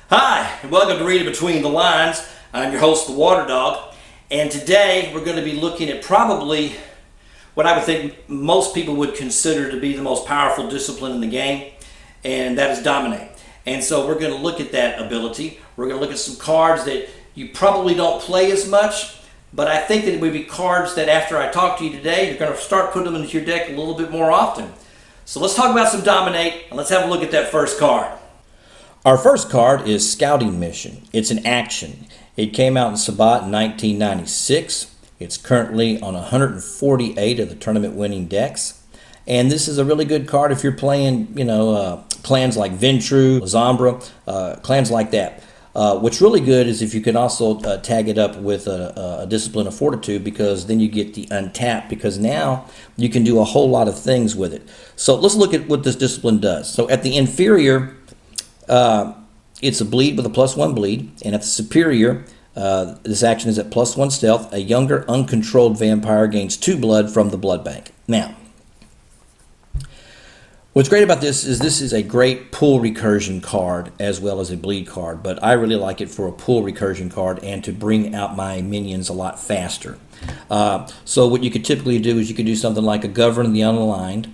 Hi, and welcome to Reading Between the Lines. I'm your host, The Water Dog, and today we're going to be looking at probably what I would think most people would consider to be the most powerful discipline in the game, and that is Dominate. And so we're going to look at that ability. We're going to look at some cards that you probably don't play as much, but I think that it would be cards that after I talk to you today, you're going to start putting them into your deck a little bit more often. So let's talk about some Dominate, and let's have a look at that first card. Our first card is Scouting Mission. It's an action. It came out in Sabbat in 1996. It's currently on 148 of the tournament-winning decks. And this is a really good card if you're playing, clans like Ventrue, Lasombra, clans like that. What's really good is if you can also tag it up with a Discipline of Fortitude, because then you get the untap, because now you can do a whole lot of things with it. So let's look at what this discipline does. So at the inferior, it's a bleed with a +1 bleed, and at the superior, this action is at +1 stealth. A younger, uncontrolled vampire gains 2 blood from the blood bank. Now, what's great about this is a great pull recursion card as well as a bleed card, but I really like it for a pull recursion card and to bring out my minions a lot faster. So what you could typically do is you could do something like a Govern the Unaligned,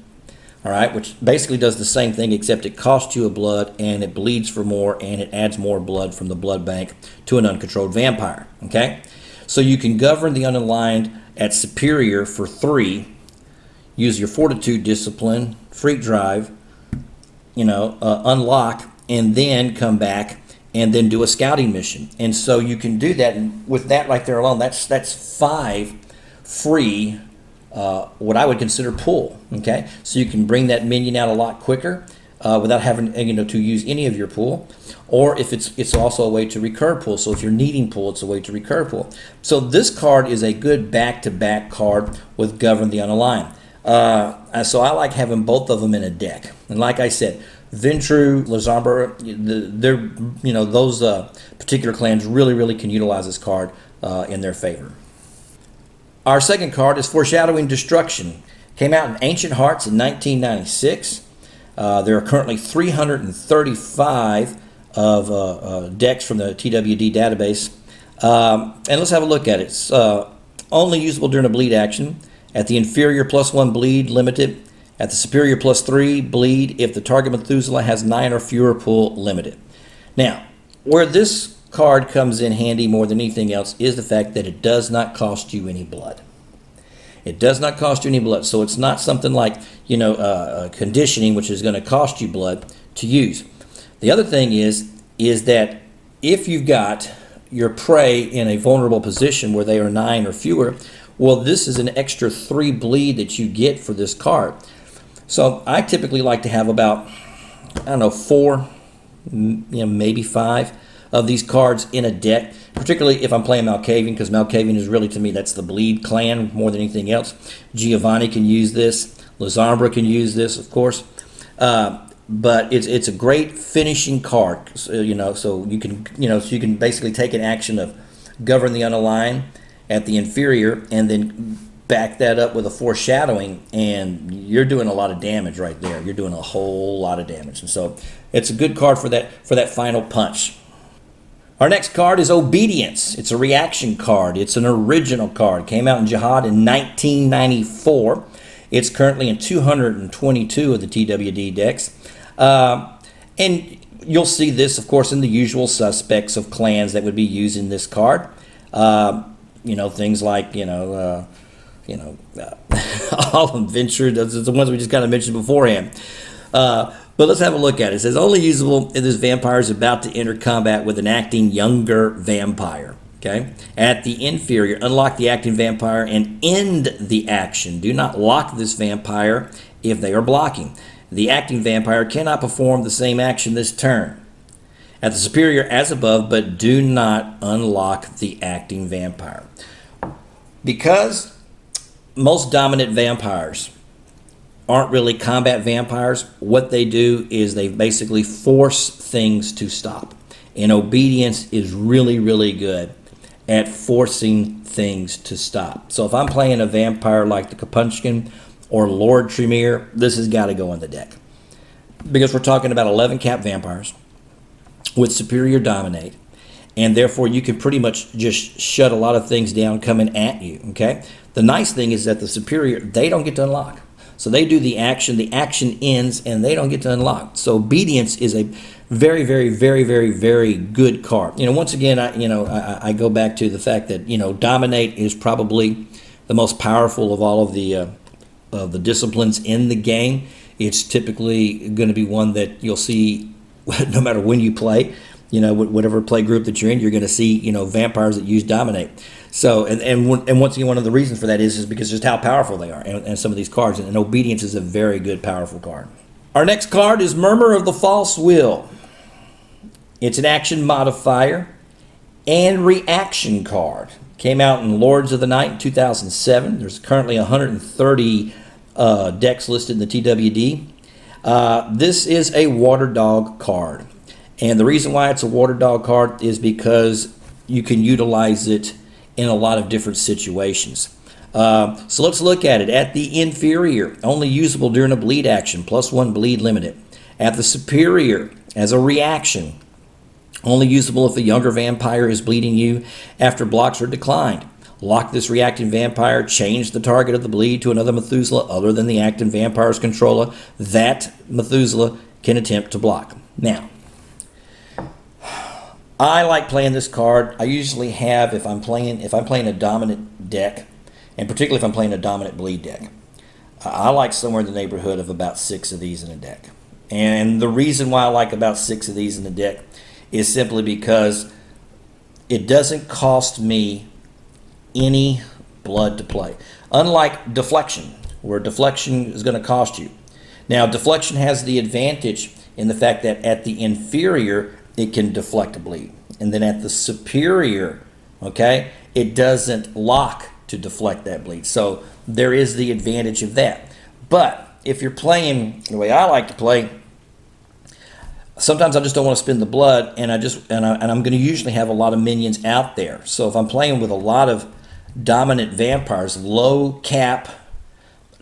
all right, which basically does the same thing, except it costs you a blood and it bleeds for more and it adds more blood from the blood bank to an uncontrolled vampire, okay? So you can Govern the Unaligned at superior for 3, use your Fortitude Discipline, Freak Drive, unlock, and then come back and then do a Scouting Mission. And so you can do that, and with that right there alone, that's 5 free what I would consider pull, okay? So you can bring that minion out a lot quicker without having to use any of your pull, or if it's also a way to recur pull. So if you're needing pull, it's a way to recur pull. So this card is a good back-to-back card with Govern the Unaligned. So I like having both of them in a deck. And like I said, Ventrue, Lasombra, those particular clans really can utilize this card in their favor. Our second card is Foreshadowing Destruction. Came out in Ancient Hearts in 1996. There are currently 335 of decks from the TWD database. And let's have a look at it. It's only usable during a bleed action. At the inferior, +1 bleed, limited. At the superior, +3 bleed if the target Methuselah has 9 or fewer pull, limited. Now, where this card comes in handy more than anything else is the fact that it does not cost you any blood. It does not cost you any blood, so it's not something like conditioning, which is going to cost you blood to use. The other thing is that if you've got your prey in a vulnerable position where they are 9 or fewer, well, this is an extra 3 bleed that you get for this card. So I typically like to have about 4, maybe 5 of these cards in a deck, particularly if I'm playing Malkavian, because Malkavian is really, to me, that's the bleed clan more than anything else. Giovanni can use this. Lasombra can use this, of course. But it's a great finishing card, so you can basically take an action of Govern the Unaligned at the inferior and then back that up with a Foreshadowing, and you're doing a lot of damage right there. You're doing a whole lot of damage, and so it's a good card for that final punch. Our next card is Obedience. It's a reaction card. It's an original card. Came out in Jihad in 1994. It's currently in 222 of the TWD decks. And you'll see this, of course, in the usual suspects of clans that would be using this card. Things like, all of them, Ventrue, those are the ones we just kind of mentioned beforehand. But let's have a look at it. It says only usable if this vampire is about to enter combat with an acting younger vampire. Okay? At the inferior, unlock the acting vampire and end the action. Do not lock this vampire if they are blocking. The acting vampire cannot perform the same action this turn. At the superior, as above, but do not unlock the acting vampire. Because most dominant vampires aren't really combat vampires, what they do is they basically force things to stop. And Obedience is really good at forcing things to stop. So if I'm playing a vampire like the Kapunchkin or Lord Tremere, this has got to go in the deck. Because we're talking about 11 cap vampires with Superior Dominate, and therefore you can pretty much just shut a lot of things down coming at you, okay? The nice thing is that the Superior, they don't get to unlock. So they do the action ends, and they don't get to unlock. So Obedience is a very, very, very, very, very good card. Once again, I go back to the fact that, Dominate is probably the most powerful of all of the disciplines in the game. It's typically going to be one that you'll see no matter when you play. Whatever play group that you're in, you're going to see, vampires that use Dominate. So, and once again, one of the reasons for that is because just how powerful they are, and some of these cards. And Obedience is a very good, powerful card. Our next card is Murmur of the False Will. It's an action modifier and reaction card. Came out in Lords of the Night in 2007. There's currently 130 decks listed in the TWD. This is a Water Dog card. And the reason why it's a Water Dog card is because you can utilize it in a lot of different situations. So let's look at it. At the inferior, only usable during a bleed action, +1 bleed limited. At the superior, as a reaction, only usable if a younger vampire is bleeding you after blocks are declined. Lock this reacting vampire, change the target of the bleed to another Methuselah other than the acting vampire's controller. That Methuselah can attempt to block. Now, I like playing this card. I usually have, if I'm playing a dominant deck, and particularly if I'm playing a dominant bleed deck, I like somewhere in the neighborhood of about 6 of these in a deck. And the reason why I like about 6 of these in a deck is simply because it doesn't cost me any blood to play. Unlike Deflection, where Deflection is going to cost you. Now, Deflection has the advantage in the fact that at the inferior, it can deflect a bleed. And then at the superior, okay, it doesn't lock to deflect that bleed. So there is the advantage of that. But if you're playing the way I like to play, sometimes I just don't want to spend the blood, and I'm going to usually have a lot of minions out there. So if I'm playing with a lot of dominant vampires, low cap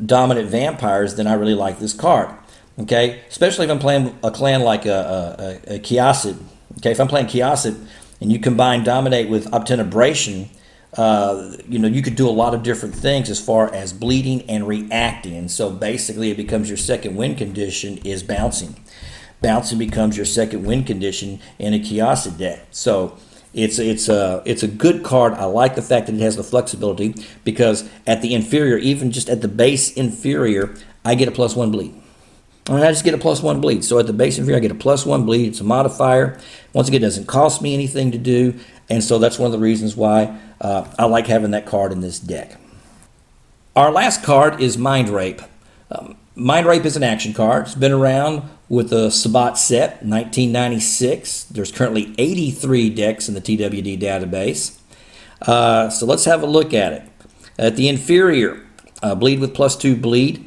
dominant vampires, then I really like this card. Okay, especially if I'm playing a clan like a Kiasid. Okay, if I'm playing Kiasid and you combine Dominate with Obtenebration, you could do a lot of different things as far as bleeding and reacting. And so basically it becomes your second win condition is bouncing. Bouncing becomes your second win condition in a Kiasid deck. So it's a good card. I like the fact that it has the flexibility because at the inferior, even just at the base inferior, I get a +1 bleed. I just get a +1 bleed. So at the base inferior, I get a +1 bleed. It's a modifier. Once again, it doesn't cost me anything to do. And so that's one of the reasons why I like having that card in this deck. Our last card is Mind Rape. Mind Rape is an action card. It's been around with the Sabbat set, 1996. There's currently 83 decks in the TWD database. So let's have a look at it. At the inferior, bleed with +2 bleed.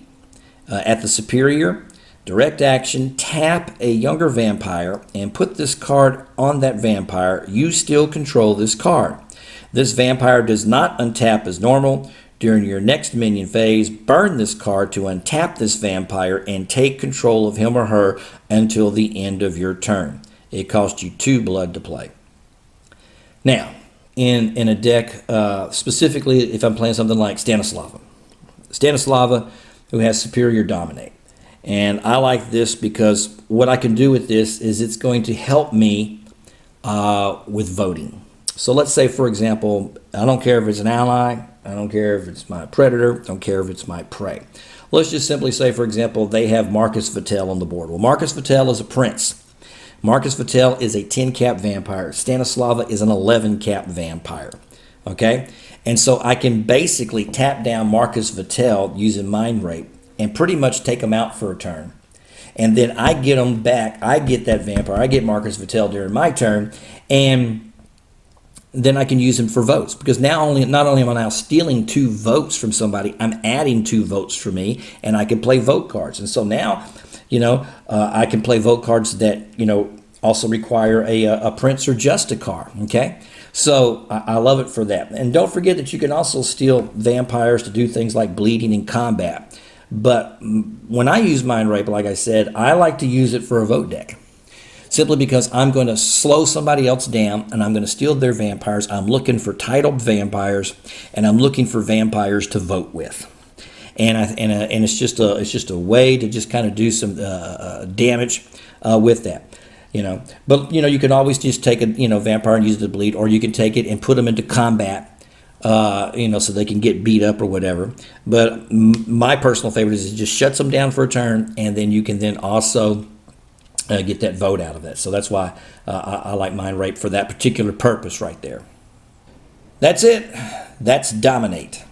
At the superior, direct action, tap a younger vampire and put this card on that vampire. You still control this card. This vampire does not untap as normal. During your next minion phase, burn this card to untap this vampire and take control of him or her until the end of your turn. It costs you 2 blood to play. Now, in a deck, specifically if I'm playing something like Stanislava. Stanislava, who has Superior Dominate. And I like this because what I can do with this is it's going to help me with voting. So let's say, for example, I don't care if it's an ally, I don't care if it's my predator, I don't care if it's my prey. Let's just simply say, for example, they have Marcus Vitel on the board. Well, Marcus Vitel is a prince. Marcus Vitel is a 10-cap vampire. Stanislava is an 11-cap vampire. Okay? And so I can basically tap down Marcus Vitel using Mind Rape and pretty much take him out for a turn. And then I get him back. I get that vampire. I get Marcus Vitel during my turn. And then I can use him for votes. Because not only am I now stealing 2 votes from somebody, I'm adding 2 votes for me. And I can play vote cards. And so now, I can play vote cards that, also require a prince or Justicar. Okay? So I love it for that. And don't forget that you can also steal vampires to do things like bleeding in combat. But when I use Mind Rape, like I said, I like to use it for a vote deck. simply because I'm going to slow somebody else down and I'm going to steal their vampires. I'm looking for titled vampires, and I'm looking for vampires to vote with. And it's just a way to just kind of do some damage with that. But you can always just take a vampire and use it to bleed, or you can take it and put them into combat, so they can get beat up or whatever. But my personal favorite is it just shuts them down for a turn, and then you can then also get that vote out of that. So that's why I like Mind Rape for that particular purpose right there. That's it. That's Dominate.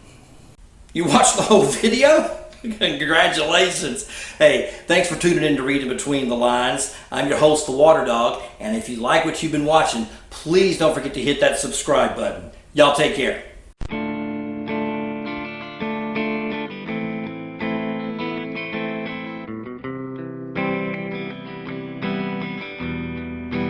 You watched the whole video? Congratulations. Hey, thanks for tuning in to Reading Between the Lines. I'm your host, The Water Dog, and if you like what you've been watching, please don't forget to hit that subscribe button. Y'all take care.